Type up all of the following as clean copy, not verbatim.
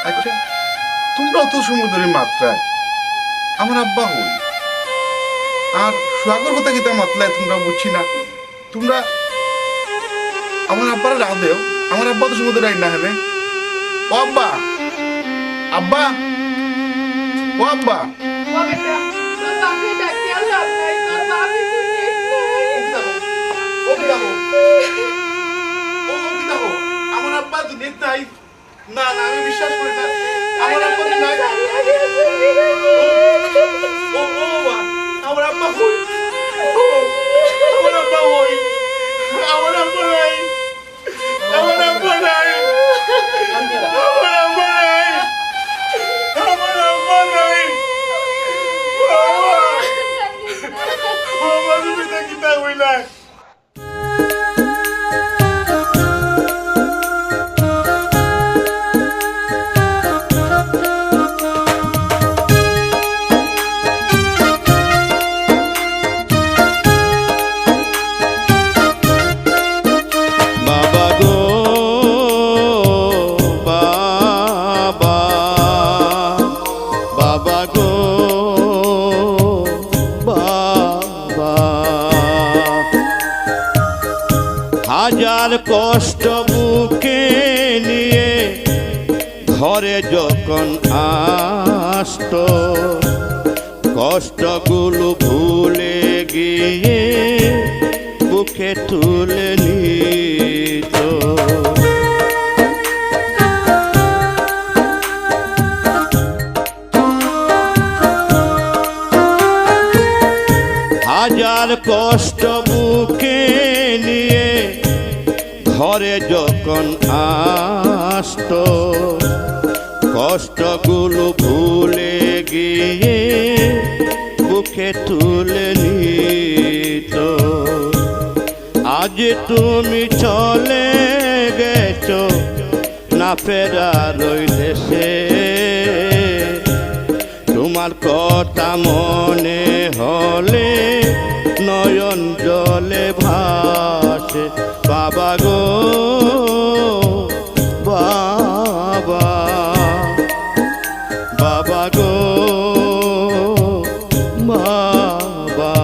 আচ্ছা, তোমরাও তো সমুদ্রের মাত্রায় আমার আব্বা হই, আর সুহাগর কথা কিতা মাতলায় তোমরা বুঝছি না। তোমরা আমার আব্বার রাহ দেও, আমার আব্বা তো সমুদ্রে রাই না হেনে। ও আব্বা, আব্বা, ও আব্বা। ও বেটা, তোর বাপে ডাকি আর লাভ নাই, তোর বাপে কুচিত নাই। ও কি দেখো, ও কি দেখো, আমার আব্বা দুনিয়াতে নাই। না না, আমি বিশ্বাস করি না, আমার আব্বা তো নাই। ও বাবা, আমার আব্বা কই? আমার আব্বা কই? আমার আব্বা নাই, আমার আব্বা নাই, আমার আব্বা নাই, আমার আব্বা নাই। বাবা, বাবা তুমি তো কিতা হইলা? বাবা গো বাবা, বাবা গো বাবা, হাজার কষ্ট বুকে নিয়ে ঘরে যখন আসতো, কষ্টগুলো ভুলে গিয়ে বুকে তুলে নিত। হাজার কষ্ট বুকে নিয়ে ঘরে যখন আসতো, কষ্টগুলো ভুলে গিয়ে বুকে তুলে নিত। আজ তুমি চলে গেছো না ফেরার ওই দেশে, তোমার কথা মনে হলে নয়ন জলে ভাসে। বাবা গো বাবা, বাবা গো বাবা।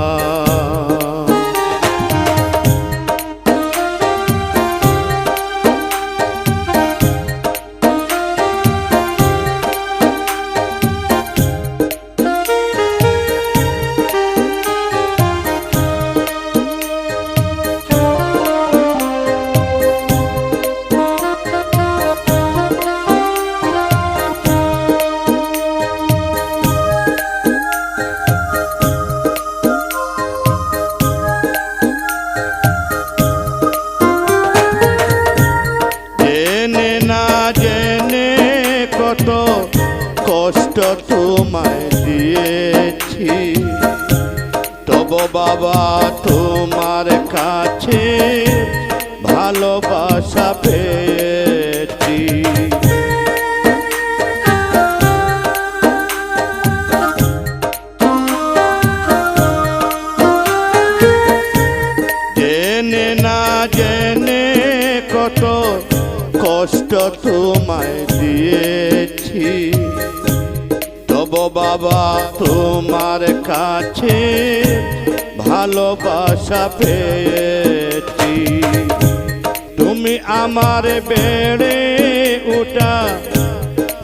জেনে না জেনে কত কষ্ট তোমায় দিয়েছি, তবু বাবা তোমার কাছে ভালোবাসা পেয়েছি। জেনে না জেনে কত কষ্ট তোমায় দিয়েছি, তবু বাবা তোমার কাছে ভালোবাসা পেয়েছি। তুমি আমার বেড়ে ওঠা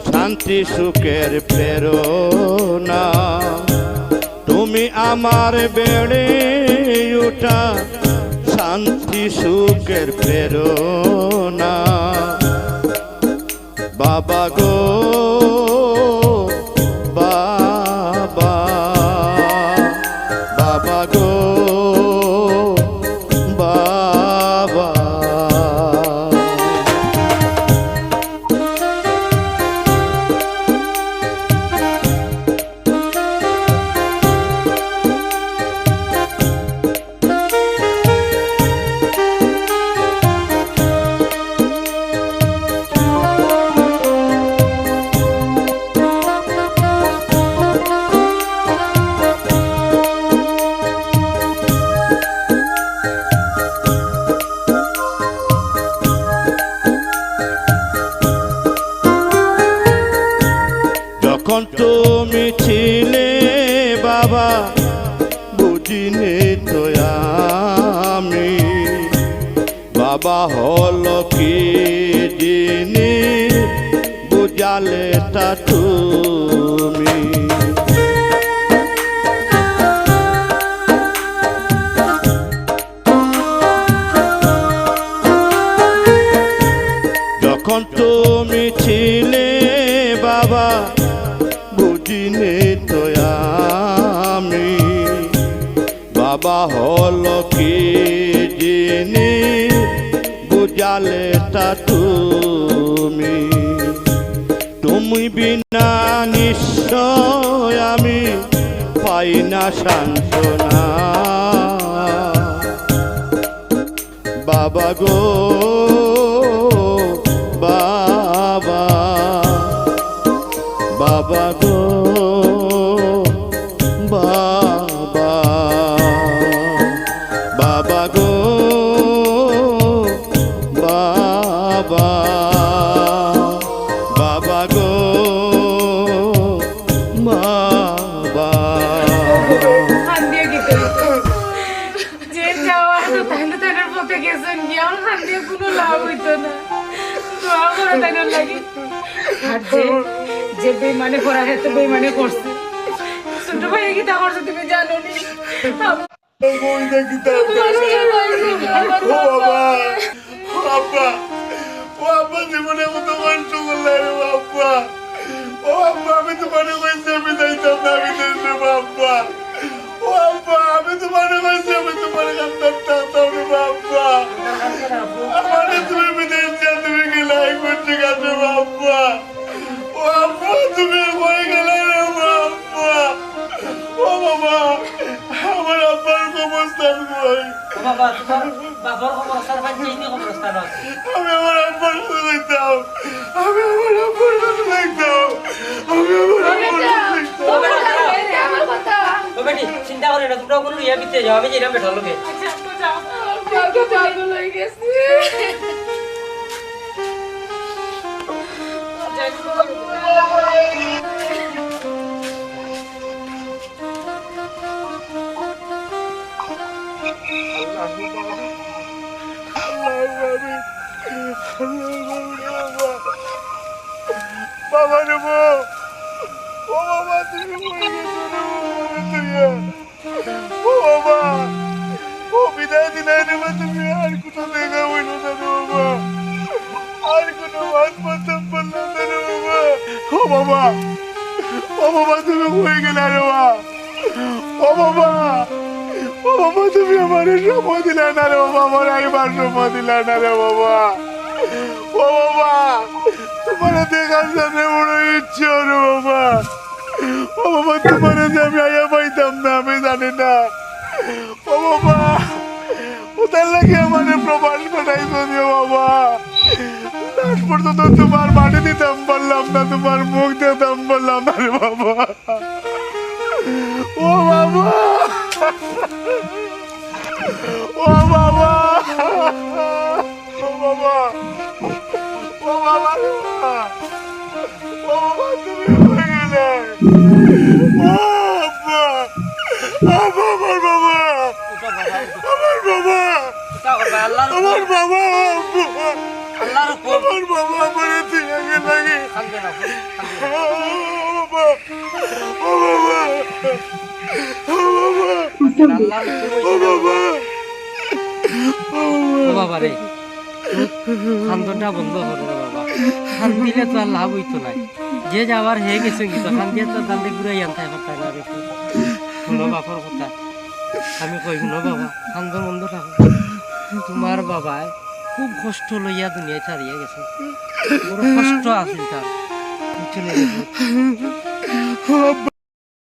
শান্তি সুখের প্রেরণা, তুমি আমার বেড়ে ওঠা শান্তি সুখের প্রেরণা। বাবা গো বাবা, বাবা গো বাবা। যখন তুমি ছিলে বাবা বুঝিনি তো আমি বাবা হলো কি জিনিস বুঝালে তা তুমি যখন তুমি ছিলে বাবা বুঝিনি তো আমি বাবা হলো কি জিনিস বুঝালে তা তুমি তুমি বিনা নিশ্চয় আমি পাই না সান্ত্বনা বাবা গো বাবা বাবা গো বাবা বাবা গো বাবা বাবা গো বাবা খান দিয়ে কি করবো? যে যাওয়া তো তাহলে তাদের পথে গেছেন কি আমার খান দিয়ে কোনো লাভ হইতো না দোয়া করে তাদের লাগে আর যে বেমানে করা হেতে বেমানে করছে ছোট ভাই কি তা করছে তুমি জানো নি জীবনে কত কষ্ট করলে বাবা ও আব্বা আমি তোমার কইছি আমি যাইতাম না বিদেশে বাবা ও আব্বা আমি তোমার কইছি আমি তোমার কান্দার থাকতাম না বাবা আমারে তুমি বিদেশে তুমি গেলাই করতে গেছে বাবা ও আব্বা তুমি কই গেলে রে বাবা ও বাবা আমার আব্বার অবস্থান কই বাবা তোমার বাবার অবস্থার ভাই কি অবস্থা আছে আমি আমার আব্বার সাথে যাইতাম আমি আমার আব্বার সাথে যাইতাম আমি আমার আমার কথা ও বেটি চিন্তা করে না তোমরা কোনো ইয়া বিতে যাও আমি যেটা বেঠা লোকে আচ্ছা তো যাও কালকে যাইবো লই গেছি বাবা নেব ও বাবা তুমি ও বাবা ও বিদায় দিলাই নেব তুমি আর কোনো দেখা হইল না বাবা আর কোনো বাদ পাতাম বললাম না বাবা ও বাবা তুমি হয়ে গেলে রে ও বাবা ও বাবা তুমি আমার সময় দিলে না রে বাবা আমার আইবার সময় দিলে না রে বাবা ও বাবা তোমার দেখার জন্য বড় ইচ্ছে রে বাবা ও বাবা তোমার যে আমি আইয়া পাইতাম না আমি জানি না ও বাবা ওদের লাগে আমার প্রবাস পাঠাইছো যে বাবা লাস্ট পর্যন্ত তোমার মাটি দিতাম বললাম না তোমার মুখ দিতাম বললাম না রে বাবা ও বাবা ও বাবা ও বাবা ও বাবা ও বাবা তুমি হয়ে গেলে ও আব্বা আব্বা আমার বাবা আমার বাবা আল্লাহ আমার বাবা আল্লাহর উপর আমার বাবা আমার দিয়ে লাগে কান্দে না ও বাবা ও বাবা ও বাবা আল্লাহর ও বাবা ও বাবা রে খান্দনটা বন্ধ করো রে বাবা খান দিলে তো আর লাভ হইতো নাই যে যাওয়ার হয়ে গেছে কিন্তু খান দিয়ে তো দান্দে ঘুরাই আনতে পারতাম না রে শুনো বাবার কথা আমি কই শুনো বাবা খান্দন বন্ধ থাকো তোমার বাবায় খুব কষ্ট লইয়া দুনিয়ায় ছাড়িয়ে গেছে বড় কষ্ট আছিল তার বুঝছো না?